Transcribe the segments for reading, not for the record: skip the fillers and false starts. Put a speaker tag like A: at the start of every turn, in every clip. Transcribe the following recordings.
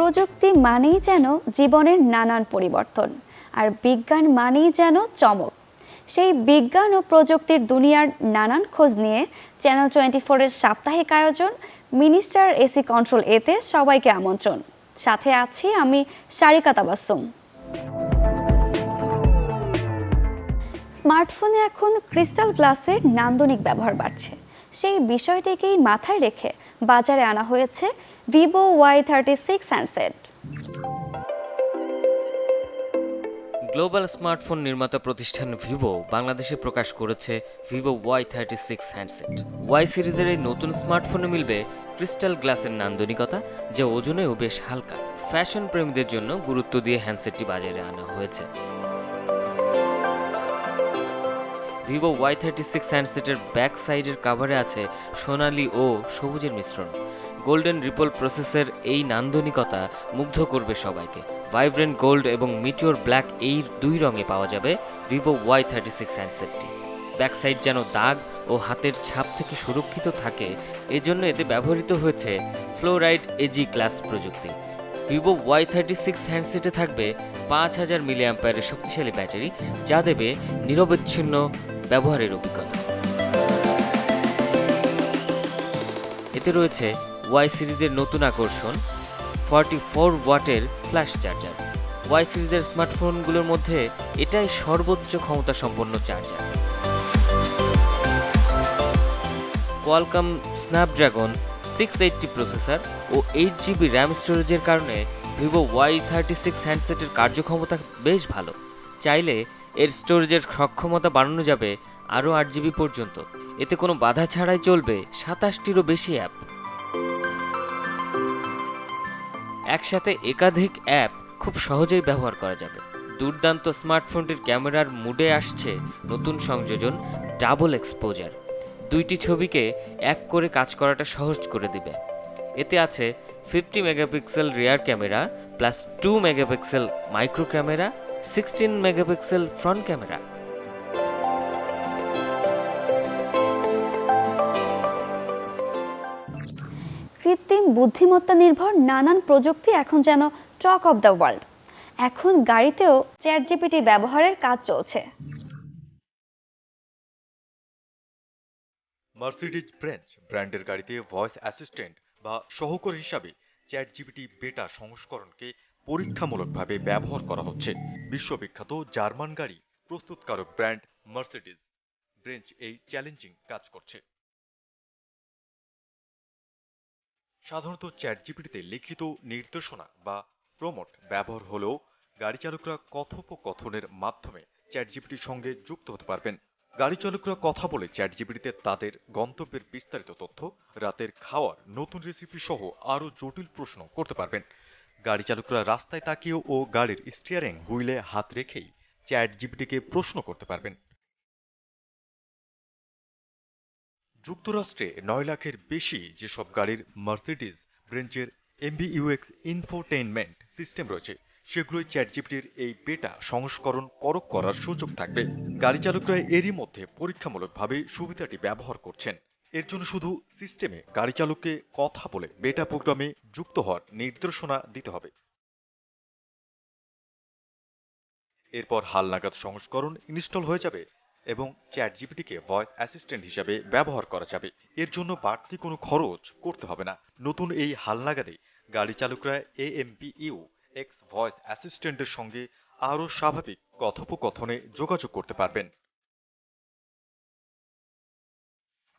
A: প্রযুক্তি মানেই যেন জীবনের নানান পরিবর্তন, আর বিজ্ঞান মানেই যেন চমক। সেই বিজ্ঞান ও প্রযুক্তির দুনিয়ার নানান খোঁজ নিয়ে চ্যানেল 24-এর সাপ্তাহিক আয়োজন মিনিস্টার এসি কন্ট্রোল এতে সবাইকে আমন্ত্রণ। সাথে আছি আমি সারিকা তাবাসসুম। স্মার্টফোনে এখন ক্রিস্টাল গ্লাসের নান্দনিক ব্যবহার বাড়ছে। সেই বিষয়টিকেই মাথায় রেখে বাজারে আনা হয়েছে Vivo Y36 handset.
B: Global smartphone নির্মাতা প্রতিষ্ঠান ভিভো বাংলাদেশে প্রকাশ করেছে ভিভো Y36 হ্যান্ডসেট। ওয়াই সিরিজের এই নতুন স্মার্টফোনে মিলবে ক্রিস্টাল গ্লাসের নান্দনিকতা, যা ওজনেও বেশ হালকা। ফ্যাশন প্রেমীদের জন্য গুরুত্ব দিয়ে হ্যান্ডসেটটি বাজারে আনা হয়েছে। ভিভো Y36 হ্যান্ডসেটের ব্যাক সাইডের কাভারে আছে সোনালী ও সবুজের মিশ্রণ। গোল্ডেন রিপল প্রসেসের এই নান্দনিকতা মুগ্ধ করবে সবাইকে। ভাইব্রেন্ট গোল্ড এবং মিটিওর ব্ল্যাক এই দুই রঙে পাওয়া যাবে ভিভো Y36 হ্যান্ডসেটটি। ব্যাক সাইড যেন দাগ ও হাতের ছাপ থেকে সুরক্ষিত থাকে, এজন্য এতে ব্যবহৃত হয়েছে ফ্লোরাইড এজি গ্লাস প্রযুক্তি। ভিভো Y36 হ্যান্ডসেটে থাকবে 5000 মিলিঅ্যাম্পিয়ারের শক্তিশালী ব্যাটারি, যা দেবে নিরবচ্ছিন্ন ব্যবহারের অভিজ্ঞতা। এতে রয়েছে ওয়াই সিরিজের নতুন আকর্ষণ 44 ওয়াটের ফ্ল্যাশ চার্জার। ওয়াই সিরিজের স্মার্টফোনগুলোর মধ্যে এটাই সর্বোচ্চ ক্ষমতা সম্পন্ন চার্জার। কোয়ালকম স্ন্যাপড্রাগন 680 প্রসেসর ও 8GB র্যাম স্টোরেজের কারণে ভিভো Y36 হ্যান্ডসেটের কার্যক্ষমতা বেশ ভালো। চাইলে এর স্টোরেজের সক্ষমতা বাড়ানো যাবে আরও 8GB পর্যন্ত। এতে কোনো বাধা ছাড়াই চলবে 27টিরও বেশি অ্যাপ। একসাথে একাধিক অ্যাপ খুব সহজেই ব্যবহার করা যাবে। দুর্দান্ত স্মার্টফোনটির ক্যামেরার মুডে আসছে নতুন সংযোজন ডাবল এক্সপোজার। দুইটি ছবিকে এক করে কাজ করাটা সহজ করে দিবে। এতে আছে 50 megapixel rear camera plus 2 megapixel micro camera, 16 megapixel front camera.
A: কৃত্রিম বুদ্ধিমত্তা নির্ভর নানান প্রযুক্তি এখন যেন টক অফ দ্য ওয়ার্ল্ড। এখন গাড়িতেও চ্যাটজিপিটি ব্যবহারের কাজ চলছে।
C: মার্সিডিজ বেঞ্জ ব্র্যান্ডের গাড়িতে ভয়েস অ্যাসিস্ট্যান্ট বা সহকারী হিসাবে চ্যাটজিপিটি বেটা সংস্করণকে পরীক্ষামূলকভাবে ব্যবহার করা হচ্ছে। বিশ্ববিখ্যাত জার্মান গাড়ি প্রস্তুতকারক ব্র্যান্ড মার্সিডিজ বেঞ্জ এই চ্যালেঞ্জিং কাজ করছে। সাধারণত চ্যাটজিপিটিতে লিখিত নির্দেশনা বা প্রম্পট ব্যবহার হলেও গাড়ি চালকরা কথোপকথনের মাধ্যমে চ্যাটজিপিটির সঙ্গে যুক্ত হতে পারবেন। গাড়ি চালকরা কথা বলে চ্যাটজিপিটিতে তাদের গন্তব্যের বিস্তারিত তথ্য, রাতের খাওয়ার নতুন রেসিপি সহ আরও জটিল প্রশ্ন করতে পারবেন। গাড়ি চালকরা রাস্তায় তাকিয়েও ও গাড়ির স্টিয়ারিং হুইলে হাত রেখেই চ্যাটজিপিটিকে প্রশ্ন করতে পারবেন। যুক্তরাষ্ট্রে 9 লাখের বেশি যেসব গাড়ির মার্সিডিজ বেঞ্জের এমবিইউএক্স ইনফোটেইনমেন্ট সিস্টেম রয়েছে, সেগুলোই চ্যাটজিপিটির এই বেটা সংস্করণ পরখ করার সুযোগ থাকবে। গাড়ি চালকরা এরই মধ্যে পরীক্ষামূলকভাবে সুবিধাটি ব্যবহার করছেন। এর জন্য শুধু সিস্টেমে গাড়ি চালককে কথা বলে বেটা প্রোগ্রামে যুক্ত হওয়ার নির্দেশনা দিতে হবে। এরপর হালনাগাদ সংস্করণ ইনস্টল হয়ে যাবে এবং চ্যাটজিপিটিকে ভয়েস অ্যাসিস্ট্যান্ট হিসাবে ব্যবহার করা যাবে। এর জন্য বাড়তি কোনো খরচ করতে হবে না। নতুন এই হালনাগাদে গাড়ি চালকরা AMPUX ভয়েস অ্যাসিস্ট্যান্টের সঙ্গে আরও স্বাভাবিক কথোপকথনে যোগাযোগ করতে পারবেন।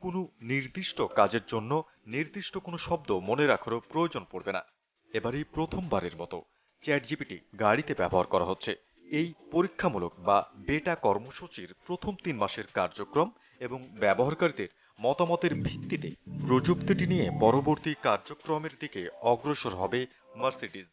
C: কোনো নির্দিষ্ট কাজের জন্য নির্দিষ্ট কোনো শব্দ মনে রাখারও প্রয়োজন পড়বে না। এবারই প্রথমবারের মতো চ্যাটজিপিটি গাড়িতে ব্যবহার করা হচ্ছে। এই পরীক্ষামূলক বা বেটা কর্মসূচির প্রথম 3 মাসের কার্যক্রম এবং ব্যবহারকারীদের মতামতের ভিত্তিতে প্রযুক্তিটি নিয়ে পরবর্তী কার্যক্রমের দিকে অগ্রসর হবে মার্সিডিজ।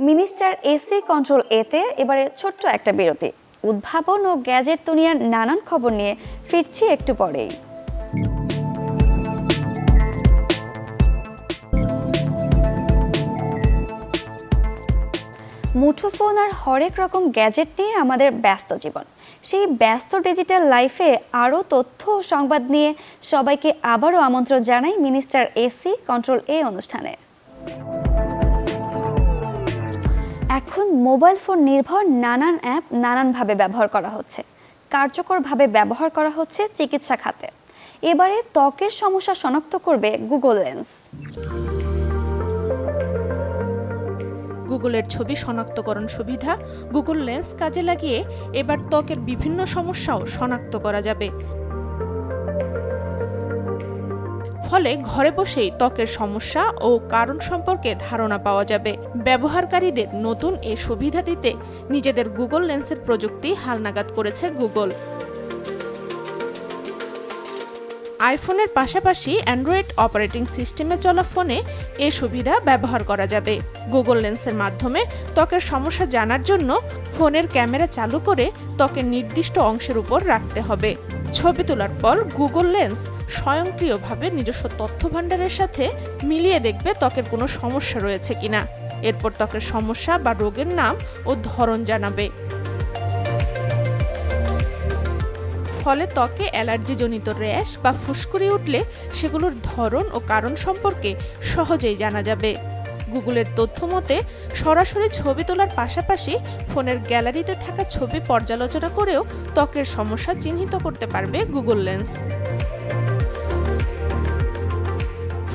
A: মিনিস্টার এসি কন্ট্রোল এতে এবারে ছোট্ট একটা বিরতি। উদ্ভাবন ও গ্যাজেট দুনিয়ার নানান খবর নিয়ে ফিরছি একটু পরেই। মুঠোফোন আর হরেক রকম গ্যাজেট নিয়ে আমাদের ব্যস্ত জীবন। সেই ব্যস্ত ডিজিটাল লাইফে আরও তথ্য ও সংবাদ নিয়ে সবাইকে আবারও আমন্ত্রণ জানাই মিনিস্টার এসি কন্ট্রোল এ অনুষ্ঠানে। এখন মোবাইল ফোন নির্ভর নানান অ্যাপ নানানভাবে ব্যবহার করা হচ্ছে, কার্যকরভাবে ব্যবহার করা হচ্ছে চিকিৎসা খাতে। এবারে ত্বকের সমস্যা শনাক্ত করবে গুগল লেন্স।
D: গুগলের ছবি শনাক্তকরণ সুবিধা গুগল লেন্স কাজে লাগিয়ে এবার ত্বকের বিভিন্ন সমস্যাও শনাক্ত করা যাবে। ফলে ঘরে বসেই ত্বকের সমস্যা ও কারণ সম্পর্কে ধারণা পাওয়া যাবে। ব্যবহারকারীদের নতুন এ সুবিধা দিতে নিজেদের গুগল লেন্সের প্রযুক্তি হালনাগাদ করেছে গুগল। আইফোনের পাশাপাশি অ্যান্ড্রয়েড অপারেটিং সিস্টেমে চলা ফোনে এ সুবিধা ব্যবহার করা যাবে। গুগল লেন্সের মাধ্যমে ত্বকের সমস্যা জানার জন্য ফোনের ক্যামেরা চালু করে ত্বকের নির্দিষ্ট অংশের উপর রাখতে হবে। ছবি তোলার পর গুগল লেন্স স্বয়ংক্রিয়ভাবে নিজস্ব তথ্য ভাণ্ডারের সাথে মিলিয়ে দেখবে ত্বকের কোনো সমস্যা রয়েছে কিনা। এরপর ত্বকের সমস্যা বা রোগের নাম ও ধরন জানাবে। ফলে ত্বকে অ্যালার্জিজনিত র্যাশ বা ফুসকুড়ি উঠলে সেগুলোর ধরন ও কারণ সম্পর্কে সহজেই জানা যাবে। গুগলের তথ্য মতে সরাসরি ছবি তোলার পাশাপাশি ফোনের গ্যালারিতে থাকা ছবি পর্যালোচনা করেও ত্বকের সমস্যা চিহ্নিত করতে পারবে গুগল লেন্স।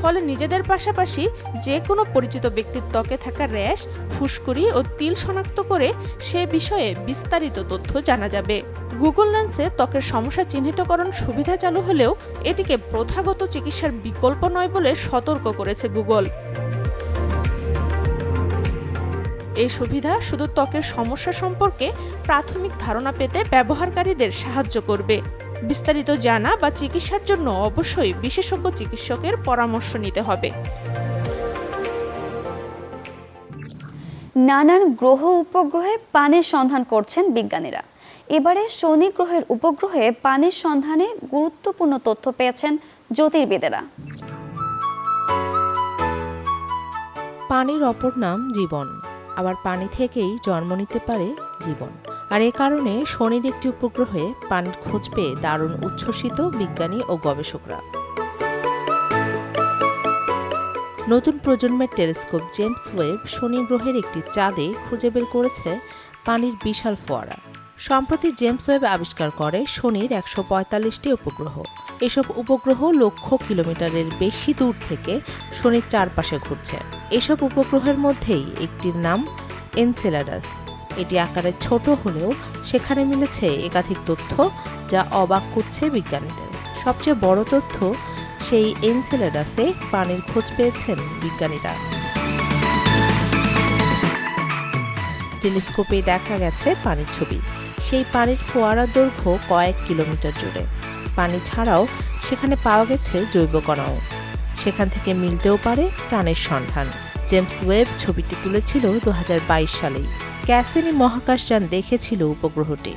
D: ফলে নিজেদের পাশাপাশি যে কোনো পরিচিত ব্যক্তির ত্বকে থাকা র্যাশ, ফুসকুড়ি ও তিল শনাক্ত করে সে বিষয়ে বিস্তারিত তথ্য জানা যাবে। গুগল লেন্সে ত্বকের সমস্যা চিহ্নিতকরণ সুবিধা চালু হলেও এটিকে প্রথাগত চিকিৎসার বিকল্প নয় বলে সতর্ক করেছে গুগল। এই সুবিধা শুধু ত্বকের সমস্যা সম্পর্কে প্রাথমিক ধারণা পেতে ব্যবহারকারীদের সাহায্য করবে। বিস্তারিত জানা বা চিকিৎসার জন্য অবশ্যই বিশেষজ্ঞ চিকিৎসকের পরামর্শ নিতে হবে।
A: নানান গ্রহ উপগ্রহে পানির সন্ধান করছেন বিজ্ঞানীরা। এবারে শনি গ্রহের উপগ্রহে পানির সন্ধানে গুরুত্বপূর্ণ তথ্য পেয়েছেন জ্যোতির্বিদেরা।
E: পানির অপর নাম জীবন, আবার পানি থেকেই জন্ম নিতে পারে জীবন। আর এ কারণে শনির একটি উপগ্রহে পানির খোঁজ পেয়ে দারুণ উচ্ছ্বসিত বিজ্ঞানী ও গবেষকরা। নতুন প্রজন্মের টেলিস্কোপ জেমস ওয়েব শনি গ্রহের একটি চাঁদে খুঁজে বের করেছে পানির বিশাল ফোয়ারা। সম্প্রতি জেমস ওয়েব আবিষ্কার করে শনির ১৪৫টি উপগ্রহ। এসব উপগ্রহ লক্ষ কিলোমিটারের বেশি দূর থেকে শনির চারপাশে ঘুরছে। এসব উপগ্রহের মধ্যেই একটির নাম এনসেলাডাস। এটি আকারে ছোট হলেও সেখানে মিলেছে একাধিক তথ্য যা অবাক করছে বিজ্ঞানীদের। সবচেয়ে বড় তথ্য, সেই এনসেলাডাসে পানির খোঁজ পেয়েছেন বিজ্ঞানীরা। টেলিস্কোপে দেখা গেছে পানির ছবি। সেই পানির ফোয়ারার দৈর্ঘ্য কয়েক কিলোমিটার জুড়ে। পানি ছাড়াও সেখানে পাওয়া গেছে জৈব কণাও। সেখান থেকে মিলতেও পারে প্রাণের সন্ধান। জেমস ওয়েব ছবিটি তুলেছিল ২০২২ সালেই। ক্যাসিনি মহাকাশযান দেখেছিল উপগ্রহটি।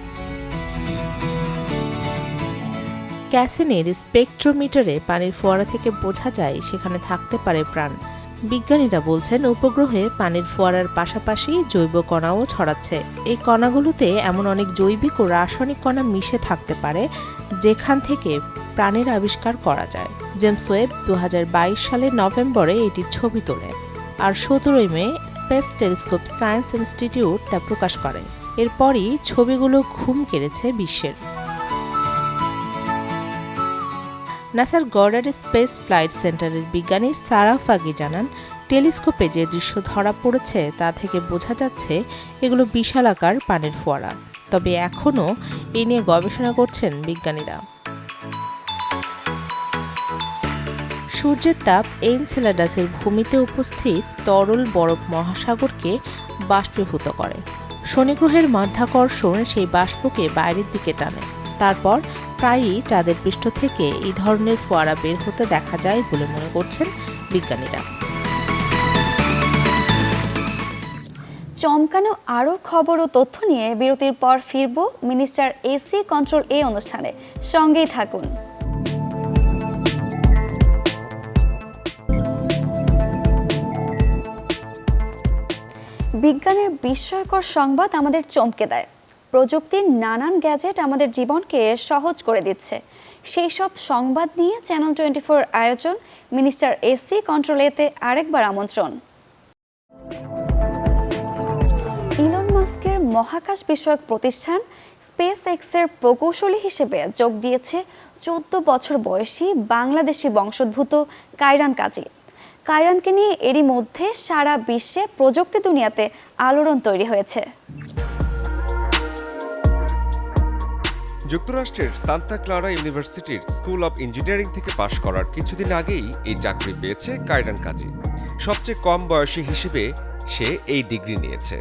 E: ক্যাসিনির স্পেকট্রোমিটারে পানির ফোয়ারা থেকে বোঝা যায় সেখানে থাকতে পারে প্রাণ। বিজ্ঞানীরা বলছেন উপগ্রহে পানির ফোয়ারার পাশাপাশি জৈব কণাও ছড়াচ্ছে। এই কণাগুলোতে এমন অনেক জৈবিক ও রাসায়নিক কণা মিশে থাকতে পারে যেখান থেকে প্রাণের আবিষ্কার করা যায়। জেমস ওয়েব ২০২২ সালের নভেম্বরে এটির ছবি তোলে, আর ১৭ মে স্পেস টেলিস্কোপ সায়েন্স ইনস্টিটিউট তা প্রকাশ করে। এরপরই ছবিগুলো ঘুম কেড়েছে বিশ্বের। নাসার গডার্ড স্পেস ফ্লাইট সেন্টারের বিজ্ঞানী সারা ফাগি জানান, টেলিস্কোপে যে দৃশ্য ধরা পড়েছে তা থেকে বোঝা যাচ্ছে এগুলো বিশালাকার পানির ফোয়ারা। তবে এখনও এ নিয়ে গবেষণা করছেন বিজ্ঞানীরা। সূর্যের তাপ এনসেলাডাসের ভূমিতে উপস্থিত তরল বরফ মহাসাগরকে বাষ্পীভূত করে। শনি গ্রহের মাধ্যাকর্ষণ সেই বাষ্পকে বাইরের দিকে টানে। তারপর প্রায়ই চাঁদের পৃষ্ঠ থেকে এই ধরনের ফোয়ারা বের হতে দেখা যায় বলে মনে করছেন বিজ্ঞানীরা।
A: চমকানো আরও খবর ও তথ্য নিয়ে বিরতির পর ফিরব মিনিস্টার এসি কন্ট্রোল এ অনুষ্ঠানে। সঙ্গেই থাকুন। বিজ্ঞানের বিস্ময়কর সংবাদ আমাদের চমকে দেয়। প্রযুক্তির নানান গ্যাজেট আমাদের জীবনকে সহজ করে দিচ্ছে। সেই সব সংবাদ নিয়ে চ্যানেল 24 আয়োজন মিনিস্টার এসি কন্ট্রোল এতে আরেকবার আমন্ত্রণ। ইলন মাস্কের মহাকাশ বিষয়ক প্রতিষ্ঠান স্পেস এক্সের প্রকৌশলী হিসেবে যোগ দিয়েছে 14 বছর বয়সী বাংলাদেশি বংশোদ্ভূত কায়রান কাজী। কায়রানকে নিয়ে এরই মধ্যে সারা বিশ্বে প্রযুক্তি দুনিয়াতে আলোড়ন তৈরি হয়েছে।
F: যুক্তরাষ্ট্রের সান্তা ক্লারা ইউনিভার্সিটির স্কুল অব ইঞ্জিনিয়ারিং থেকে পাশ করার কিছুদিন আগেই এই চাকরি পেয়েছে কায়রান কাজী। সবচেয়ে কম বয়সী হিসেবে সে এই ডিগ্রি নিয়েছে।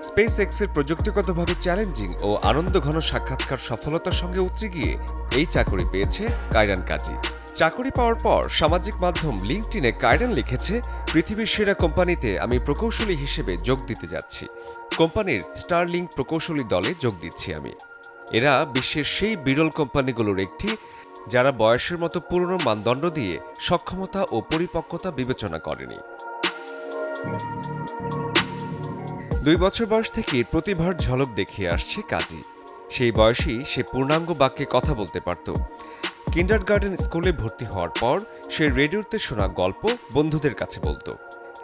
F: স্পেস এক্সের প্রযুক্তিগতভাবে চ্যালেঞ্জিং ও আনন্দঘন সাক্ষাৎকার সফলতার সঙ্গে উতরে গিয়ে এই চাকরি পেয়েছে কায়রান কাজী। চাকরি পাওয়ার পর সামাজিক মাধ্যম লিঙ্কডইনে কায়রান লিখেছে, পৃথিবীর সেরা কোম্পানিতে আমি প্রকৌশলী হিসেবে যোগ দিতে যাচ্ছি। কোম্পানির স্টারলিংক প্রকৌশলী দলে যোগ দিচ্ছি আমি। এরা বিশ্বের সেই বিরল কোম্পানিগুলোর একটি যারা বয়সের মতো পুরনো মানদণ্ড দিয়ে সক্ষমতা ও পরিপক্কতা বিবেচনা করেনি। 2 বছর বয়স থেকে প্রতিভার ঝলক দেখিয়ে আসছে কাজী। সেই বয়সেই সে পূর্ণাঙ্গ বাক্যে কথা বলতে পারত। কিন্ডারগার্টেন স্কুলে ভর্তি হওয়ার পর সে রেডিওতে শোনা গল্প বন্ধুদের কাছে বলতো।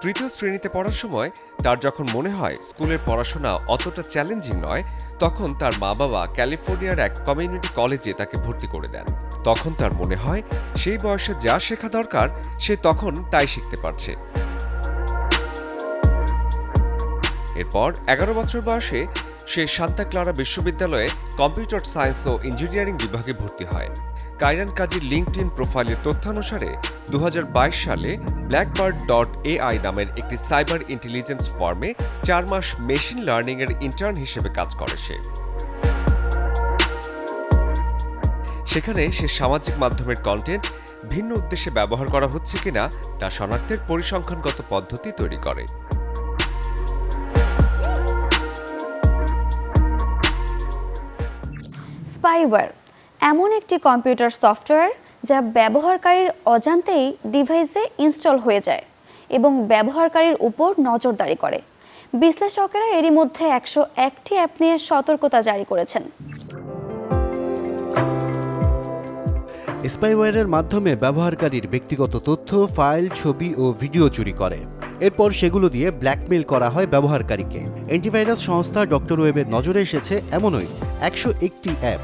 F: 3য় শ্রেণীতে পড়ার সময় তার যখন মনে হয় স্কুলের পড়াশোনা অতটা চ্যালেঞ্জিং নয়, তখন তার মা বাবা ক্যালিফোর্নিয়ার এক কমিউনিটি কলেজে তাকে ভর্তি করে দেন। তখন তার মনে হয় সেই বয়সে যা শেখা দরকার সে তখন তাই শিখতে পারছে। এরপর 11 বছর বয়সে সে সান্তা ক্লারা বিশ্ববিদ্যালয়ে কম্পিউটার সায়েন্স ও ইঞ্জিনিয়ারিং বিভাগে ভর্তি হয়। কায়রান কাজীর লিঙ্কডইন প্রোফাইলের তথ্যানুসারে 2022 সালে blackbird.ai নামের একটি সাইবার ইন্টেলিজেন্স ফার্মে 4 মাস মেশিন লার্নিং এর ইন্টার্ন হিসেবে কাজ করে সে। সেখানে সে সামাজিক মাধ্যমের কন্টেন্ট ভিন্ন উদ্দেশ্যে ব্যবহার করা হচ্ছে কিনা তা শনাক্তের পরিসংখ্যানগত পদ্ধতি তৈরি করে।
A: স্পাইওয়্যার এমন একটি কম্পিউটার সফটওয়্যার যা ব্যবহারকারীর অজান্তেই ডিভাইসে ইনস্টল হয়ে যায় এবং ব্যবহারকারীর উপর নজরদারি করে। বিশ্লেষকেরা এরই মধ্যে 101টি অ্যাপ নিয়ে সতর্কতা জারি করেছেন।
G: স্পাইওয়্যারের মাধ্যমে ব্যবহারকারীর ব্যক্তিগত তথ্য, ফাইল, ছবি ও ভিডিও চুরি করে। এরপর সেগুলো দিয়ে ব্ল্যাকমেইল করা হয় ব্যবহারকারীকে। অ্যান্টিভাইরাস সংস্থা ডক্টর ওয়েবের নজরে এসেছে এমনই 101টি অ্যাপ,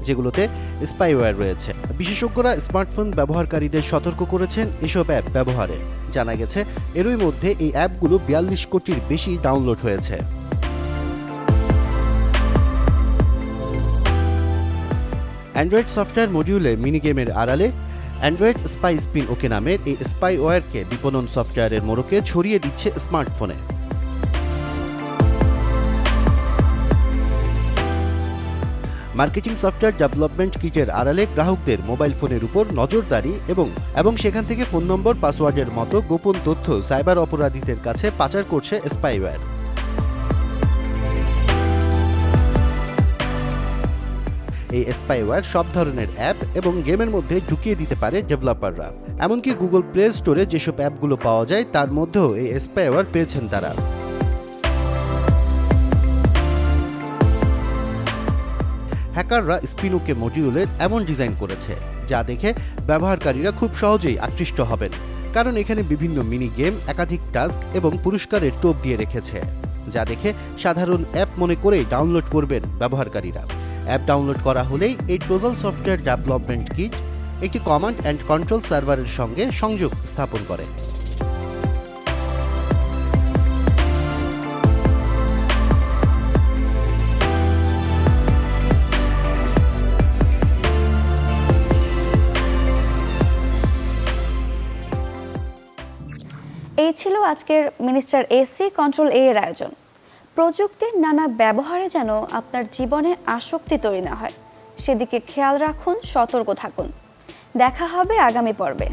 G: যেগুলোতে স্পাইওয়্যার রয়েছে। বিশেষজ্ঞরা স্মার্টফোন ব্যবহারকারীদের সতর্ক করেছেন এসব অ্যাপ ব্যবহারে। জানা গেছে এরই মধ্যে এই অ্যাপগুলো 42 কোটির বেশি ডাউনলোড হয়েছে। অ্যান্ড্রয়েড সফটওয়্যার মডিউলে মিনি গেমের আড়ালে অ্যান্ড্রয়েড স্পাই স্পিন ওকে নামের এই স্পাইওয়্যারকে বিপণন সফটওয়্যারের মোড়কে ছড়িয়ে দিচ্ছে স্মার্টফোনে। মার্কেটিং সফটওয়্যার ডেভেলপমেন্ট কিটের আড়ালে গ্রাহকদের মোবাইল ফোনের উপর নজরদারি এবং সেখান থেকে ফোন নম্বর, পাসওয়ার্ডের মতো গোপন তথ্য সাইবার অপরাধীদের কাছে পাচার করছে স্পাইওয়্যার। এই স্পাইওয়্যার সব ধরনের অ্যাপ এবং গেমের মধ্যে ঢুকিয়ে দিতে পারে ডেভেলপাররা। এমনকি গুগল প্লে স্টোরে যেসব অ্যাপগুলো পাওয়া যায় তার মধ্যেও এই স্পাইওয়্যার পেয়েছেন তারা। হ্যাকাররা স্পিনুকে মডিউলের এমন ডিজাইন করেছে যা দেখে ব্যবহারকারীরা খুব সহজেই আকৃষ্ট হবেন, কারণ এখানে বিভিন্ন মিনি গেম, একাধিক টাস্ক এবং পুরস্কারের টোপ দিয়ে রেখেছে, যা দেখে সাধারণ অ্যাপ মনে করেই ডাউনলোড করবেন ব্যবহারকারীরা। অ্যাপ ডাউনলোড করা হলেই এই ট্রোজাল সফটওয়্যার ডেভেলপমেন্ট কিট একটি কমান্ড অ্যান্ড কন্ট্রোল সার্ভারের সঙ্গে সংযোগ স্থাপন করে।
A: এই ছিল আজকের মিনিস্টার এসি কন্ট্রোল এর আয়োজন। প্রযুক্তির নানা ব্যবহারে যেন আপনার জীবনে আসক্তি তৈরি না হয়, সেদিকে খেয়াল রাখুন, সতর্ক থাকুন। দেখা হবে আগামী পর্বে।